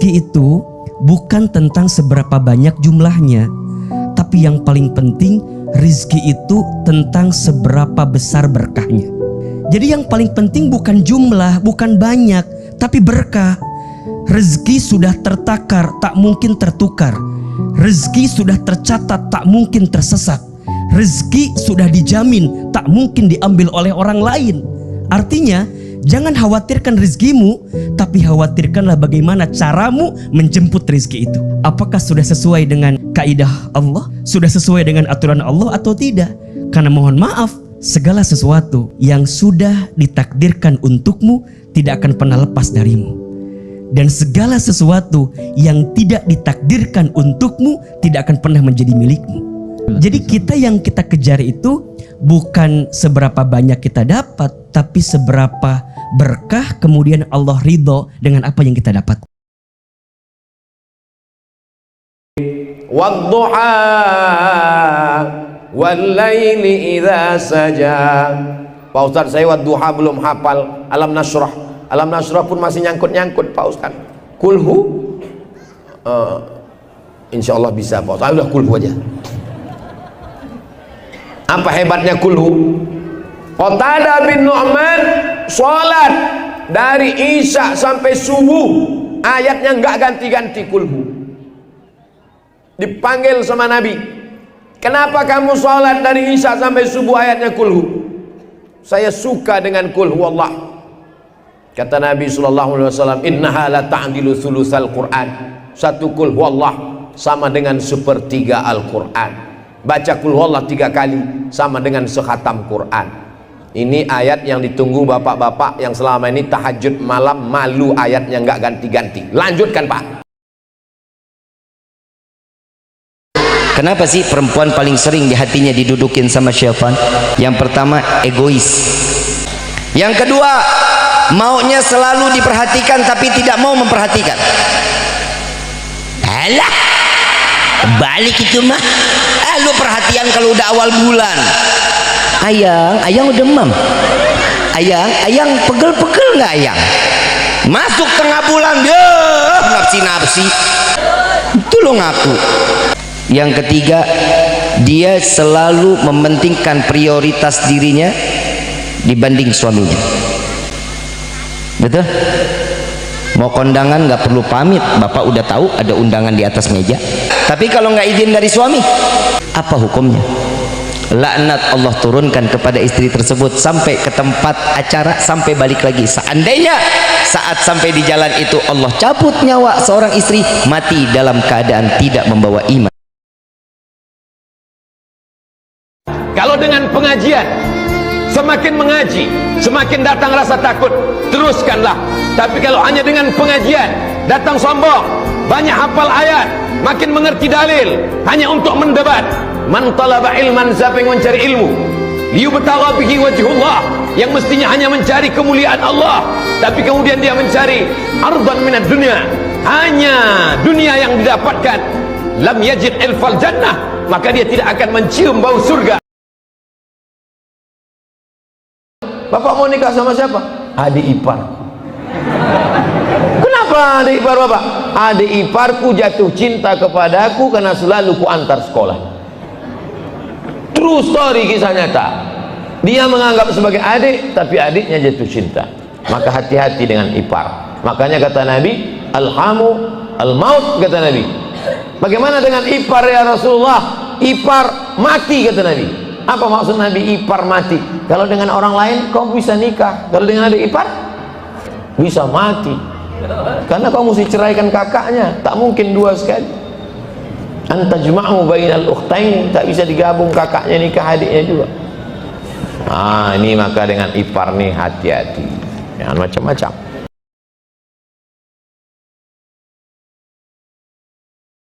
Rizki itu bukan tentang seberapa banyak jumlahnya, tapi yang paling penting rizki itu tentang seberapa besar berkahnya. Jadi yang paling penting bukan jumlah, bukan banyak, tapi berkah. Rezeki sudah tertakar, tak mungkin tertukar. Rezeki sudah tercatat, tak mungkin tersesat. Rezeki sudah dijamin, tak mungkin diambil oleh orang lain. Artinya, jangan khawatirkan rezekimu, tapi khawatirkanlah bagaimana caramu menjemput rezeki itu. Apakah sudah sesuai dengan kaidah Allah? Sudah sesuai dengan aturan Allah atau tidak? Karena mohon maaf, segala sesuatu yang sudah ditakdirkan untukmu tidak akan pernah lepas darimu. Dan segala sesuatu yang tidak ditakdirkan untukmu tidak akan pernah menjadi milikmu. Jadi kita yang kita kejar itu bukan seberapa banyak kita dapat, tapi seberapa berkah kemudian Allah ridho dengan apa yang kita dapat. Wadduha wallaili idza saja. Pak Ustaz, saya wadduha belum hafal alam nasrah. Alam nasrah pun masih nyangkut-nyangkut Pak Ustaz. Kulhu insyaallah bisa Pak Ustaz. Udah kulhu aja. Apa hebatnya kulhu? Qatadah bin Nu'man sholat dari isya sampai subuh, ayatnya nggak ganti-ganti kulhu. Dipanggil sama Nabi, kenapa kamu sholat dari isya sampai subuh ayatnya kulhu? Saya suka dengan kulhu Allah. Kata Nabi SAW, innaha la ta'dilu thulutsal Qur'an. Satu kulhu Allah sama dengan sepertiga Al-Quran. Baca kulhu Allah 3 kali sama dengan sekhatam Quran. Ini ayat yang ditunggu bapak-bapak yang selama ini tahajud malam malu ayatnya nggak ganti-ganti. Lanjutkan Pak. Kenapa sih perempuan paling sering di hatinya didudukin sama syaitan? Yang pertama, egois. Yang kedua, maunya selalu diperhatikan tapi tidak mau memperhatikan. Alah, balik itu mah. Lu perhatian kalau udah awal bulan. Ayang udah demam. Ayang pegel-pegel nggak ayang? Masuk tengah bulan, dia nafsi-nafsi. Itu lo ngaku. Yang ketiga, dia selalu mementingkan prioritas dirinya dibanding suaminya. Betul? Mau kondangan nggak perlu pamit, bapak udah tahu ada undangan di atas meja. Tapi kalau nggak izin dari suami, apa hukumnya? Laknat Allah turunkan kepada istri tersebut sampai ke tempat acara, sampai balik lagi. Seandainya saat sampai di jalan itu Allah cabut nyawa seorang istri, mati dalam keadaan tidak membawa iman. Kalau dengan pengajian, semakin mengaji, semakin datang rasa takut, teruskanlah. Tapi kalau hanya dengan pengajian, datang sombong, banyak hafal ayat, makin mengerti dalil, hanya untuk mendebat. Man talaba ilman, siapa yang mencari ilmu, liyubtagha bihi wajhullah, yang mestinya hanya mencari kemuliaan Allah, tapi kemudian dia mencari ardan minad dunya, hanya dunia yang didapatkan, lam yajid ilfal jannah, maka dia tidak akan mencium bau surga. Bapak mau nikah sama siapa? Adik ipar. Kenapa adik ipar bapak? Adik iparku jatuh cinta kepadaku karena selalu ku antar sekolah. True story, kisah nyata. Dia menganggap sebagai adik, tapi adiknya jatuh cinta. Maka hati-hati dengan ipar. Makanya kata Nabi, alhamu al-maut, kata Nabi. Bagaimana dengan ipar ya Rasulullah? Ipar mati, kata Nabi. Apa maksud Nabi ipar mati? Kalau dengan orang lain kau bisa nikah, kalau dengan adik ipar bisa mati, karena kau mesti ceraikan kakaknya, tak mungkin dua sekali. Anta juma'u bainal ukhtain, tak bisa digabung kakaknya nikah adiknya juga. Ini maka dengan ipar nih hati-hati, jangan macam-macam.